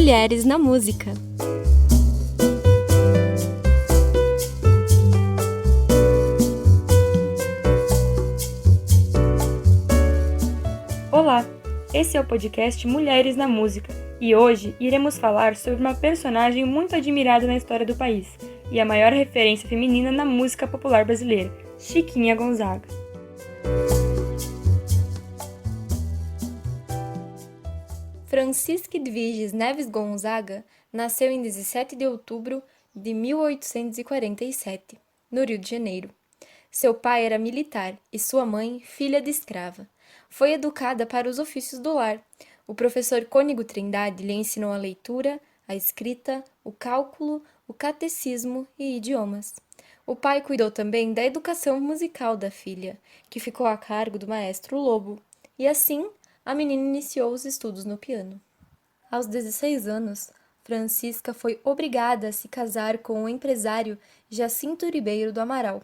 Mulheres na Música. Olá, esse é o podcast Mulheres na Música e hoje iremos falar sobre uma personagem muito admirada na história do país e a maior referência feminina na música popular brasileira, Chiquinha Gonzaga. Francisca Edviges Neves Gonzaga nasceu em 17 de outubro de 1847, no Rio de Janeiro. Seu pai era militar e sua mãe, filha de escrava. Foi educada para os ofícios do lar. O professor Cônego Trindade lhe ensinou a leitura, a escrita, o cálculo, o catecismo e idiomas. O pai cuidou também da educação musical da filha, que ficou a cargo do maestro Lobo, e assim a menina iniciou os estudos no piano. Aos 16 anos, Francisca foi obrigada a se casar com o empresário Jacinto Ribeiro do Amaral.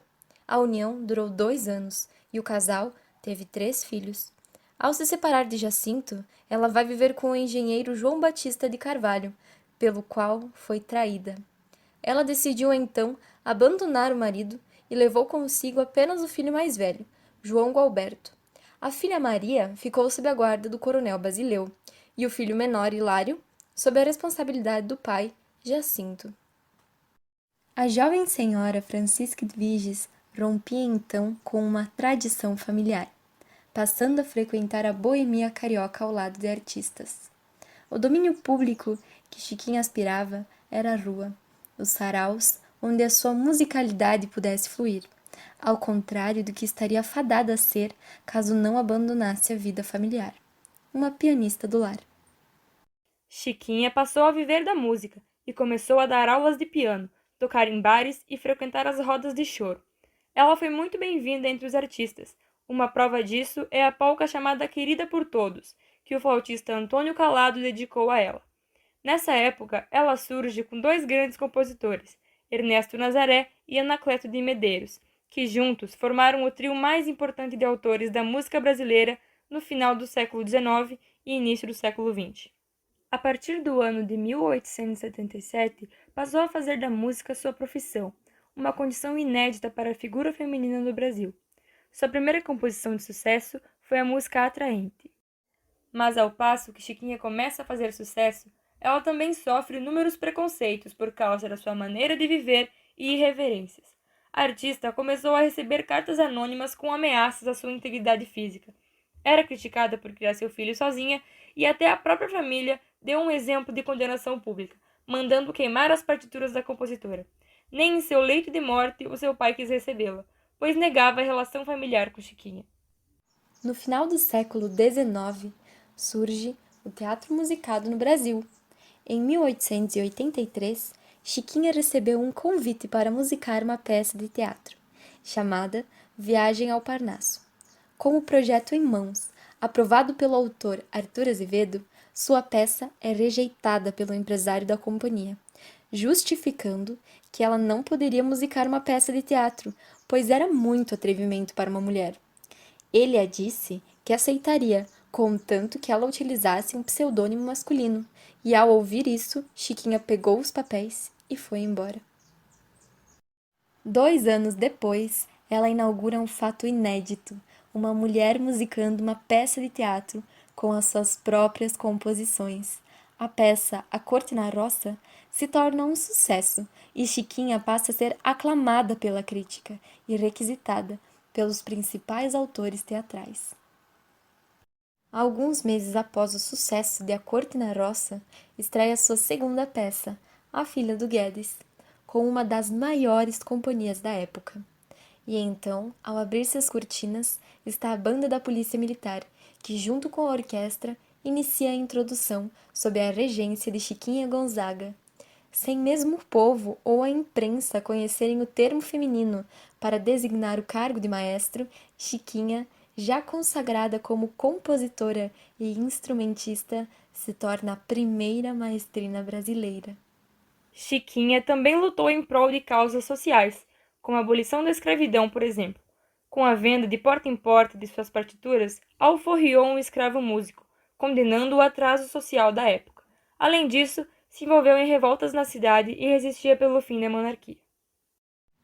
A união durou 2 anos e o casal teve 3 filhos. Ao se separar de Jacinto, ela vai viver com o engenheiro João Batista de Carvalho, pelo qual foi traída. Ela decidiu então abandonar o marido e levou consigo apenas o filho mais velho, João Gualberto. A filha Maria ficou sob a guarda do coronel Basileu e o filho menor, Hilário, sob a responsabilidade do pai, Jacinto. A jovem senhora Francisca Edviges rompia então com uma tradição familiar, passando a frequentar a boemia carioca ao lado de artistas. O domínio público que Chiquinha aspirava era a rua, os saraus onde a sua musicalidade pudesse fluir, ao contrário do que estaria fadada a ser caso não abandonasse a vida familiar. Uma pianista do lar. Chiquinha passou a viver da música e começou a dar aulas de piano, tocar em bares e frequentar as rodas de choro. Ela foi muito bem-vinda entre os artistas. Uma prova disso é a polca chamada Querida por Todos, que o flautista Antônio Calado dedicou a ela. Nessa época, ela surge com 2 grandes compositores, Ernesto Nazaré e Anacleto de Medeiros, que juntos formaram o trio mais importante de autores da música brasileira no final do século XIX e início do século XX. A partir do ano de 1877, passou a fazer da música sua profissão, uma condição inédita para a figura feminina no Brasil. Sua primeira composição de sucesso foi a música Atraente. Mas ao passo que Chiquinha começa a fazer sucesso, ela também sofre inúmeros preconceitos por causa da sua maneira de viver e irreverências. A artista começou a receber cartas anônimas com ameaças à sua integridade física. Era criticada por criar seu filho sozinha e até a própria família deu um exemplo de condenação pública, mandando queimar as partituras da compositora. Nem em seu leito de morte o seu pai quis recebê-la, pois negava a relação familiar com Chiquinha. No final do século XIX, surge o teatro musicado no Brasil. Em 1883, Chiquinha recebeu um convite para musicar uma peça de teatro, chamada Viagem ao Parnaso. Com o projeto em mãos, aprovado pelo autor Arthur Azevedo, sua peça é rejeitada pelo empresário da companhia, justificando que ela não poderia musicar uma peça de teatro, pois era muito atrevimento para uma mulher. Ele a disse que aceitaria, contanto que ela utilizasse um pseudônimo masculino, e ao ouvir isso, Chiquinha pegou os papéis e foi embora. 2 anos depois, ela inaugura um fato inédito, uma mulher musicando uma peça de teatro com as suas próprias composições. A peça A Corte na Roça se torna um sucesso e Chiquinha passa a ser aclamada pela crítica e requisitada pelos principais autores teatrais. Alguns meses após o sucesso de A Corte na Roça, estreia sua segunda peça, A Filha do Guedes, com uma das maiores companhias da época. E então, ao abrir-se as cortinas, está a banda da Polícia Militar, que junto com a orquestra inicia a introdução sob a regência de Chiquinha Gonzaga. Sem mesmo o povo ou a imprensa conhecerem o termo feminino para designar o cargo de maestro, Chiquinha, já consagrada como compositora e instrumentista, se torna a primeira maestrina brasileira. Chiquinha também lutou em prol de causas sociais, como a abolição da escravidão, por exemplo. Com a venda de porta em porta de suas partituras, alforriou um escravo músico, condenando o atraso social da época. Além disso, se envolveu em revoltas na cidade e resistia pelo fim da monarquia.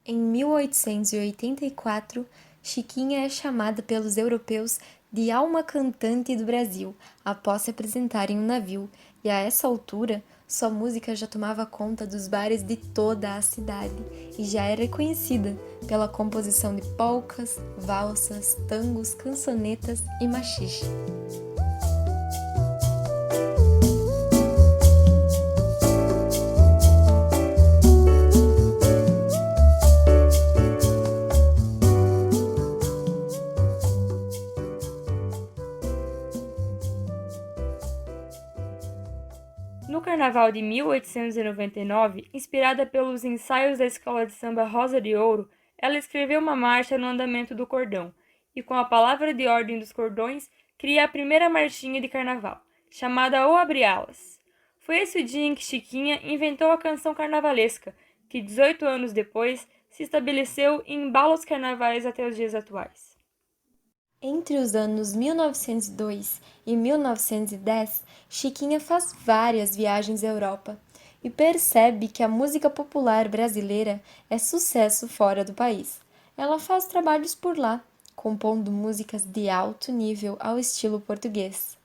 Em 1884, Chiquinha é chamada pelos europeus de alma cantante do Brasil, após se apresentar em um navio, e a essa altura, sua música já tomava conta dos bares de toda a cidade e já era conhecida pela composição de polcas, valsas, tangos, cançonetas e machixe. No Carnaval de 1899, inspirada pelos ensaios da escola de samba Rosa de Ouro, ela escreveu uma marcha no andamento do cordão, e com a palavra de ordem dos cordões, cria a primeira marchinha de carnaval, chamada O Abre Alas. Foi esse o dia em que Chiquinha inventou a canção carnavalesca, que 18 anos depois se estabeleceu em embalos carnavais até os dias atuais. Entre os anos 1902 e 1910, Chiquinha faz várias viagens à Europa e percebe que a música popular brasileira é sucesso fora do país. Ela faz trabalhos por lá, compondo músicas de alto nível ao estilo português.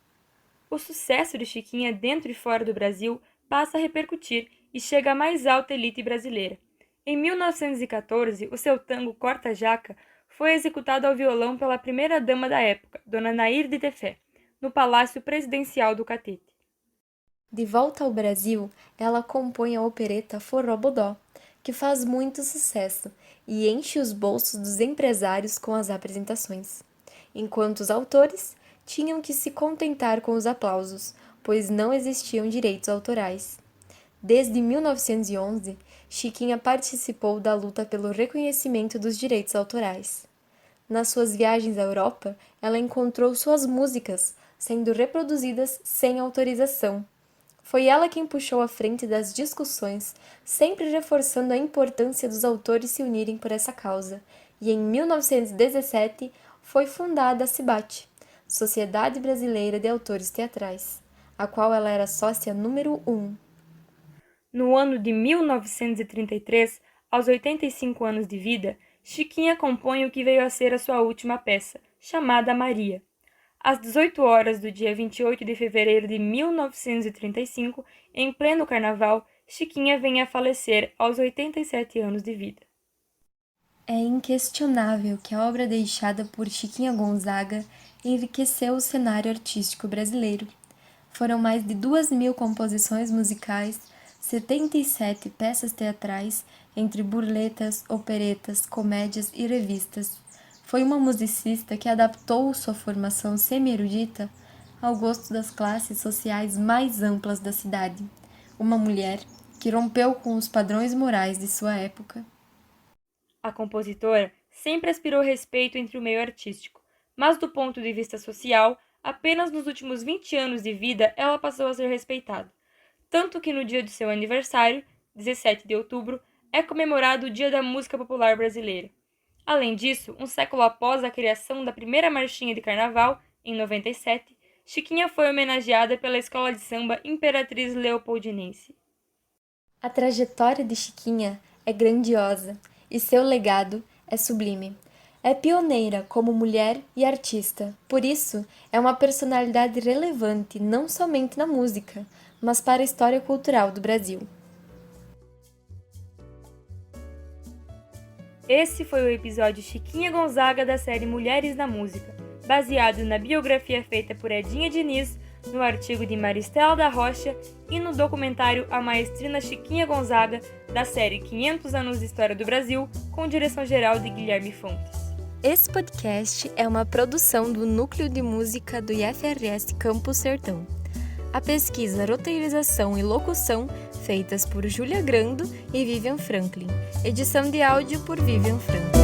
O sucesso de Chiquinha dentro e fora do Brasil passa a repercutir e chega à mais alta elite brasileira. Em 1914, o seu tango Corta Jaca foi executado ao violão pela primeira-dama da época, Dona Nair de Tefé, no Palácio Presidencial do Catete. De volta ao Brasil, ela compõe a opereta Forró Bodó, que faz muito sucesso e enche os bolsos dos empresários com as apresentações, enquanto os autores tinham que se contentar com os aplausos, pois não existiam direitos autorais. Desde 1911, Chiquinha participou da luta pelo reconhecimento dos direitos autorais. Nas suas viagens à Europa, ela encontrou suas músicas sendo reproduzidas sem autorização. Foi ela quem puxou à frente das discussões, sempre reforçando a importância dos autores se unirem por essa causa, e em 1917 foi fundada a SBAT, Sociedade Brasileira de Autores Teatrais, a qual ela era sócia número 1. No ano de 1933, aos 85 anos de vida, Chiquinha compõe o que veio a ser a sua última peça, chamada Maria. Às 18 horas do dia 28 de fevereiro de 1935, em pleno carnaval, Chiquinha vem a falecer aos 87 anos de vida. É inquestionável que a obra deixada por Chiquinha Gonzaga enriqueceu o cenário artístico brasileiro. Foram mais de 2.000 composições musicais, 77 peças teatrais, entre burletas, operetas, comédias e revistas. Foi uma musicista que adaptou sua formação semi-erudita ao gosto das classes sociais mais amplas da cidade. Uma mulher que rompeu com os padrões morais de sua época. A compositora sempre aspirou respeito entre o meio artístico, mas do ponto de vista social, apenas nos últimos 20 anos de vida ela passou a ser respeitada. Tanto que no dia de seu aniversário, 17 de outubro, é comemorado o Dia da Música Popular Brasileira. Além disso, um século após a criação da primeira marchinha de carnaval, em 97, Chiquinha foi homenageada pela escola de samba Imperatriz Leopoldinense. A trajetória de Chiquinha é grandiosa e seu legado é sublime. É pioneira como mulher e artista, por isso é uma personalidade relevante não somente na música, mas para a história cultural do Brasil. Esse foi o episódio Chiquinha Gonzaga da série Mulheres na Música, baseado na biografia feita por Edinha Diniz, no artigo de Maristela da Rocha e no documentário A Maestrina Chiquinha Gonzaga, da série 500 anos de História do Brasil, com direção-geral de Guilherme Fontes. Esse podcast é uma produção do Núcleo de Música do IFRS Campus Sertão. A pesquisa, roteirização e locução feitas por Júlia Grando e Vivian Franklin. Edição de áudio por Vivian Franklin.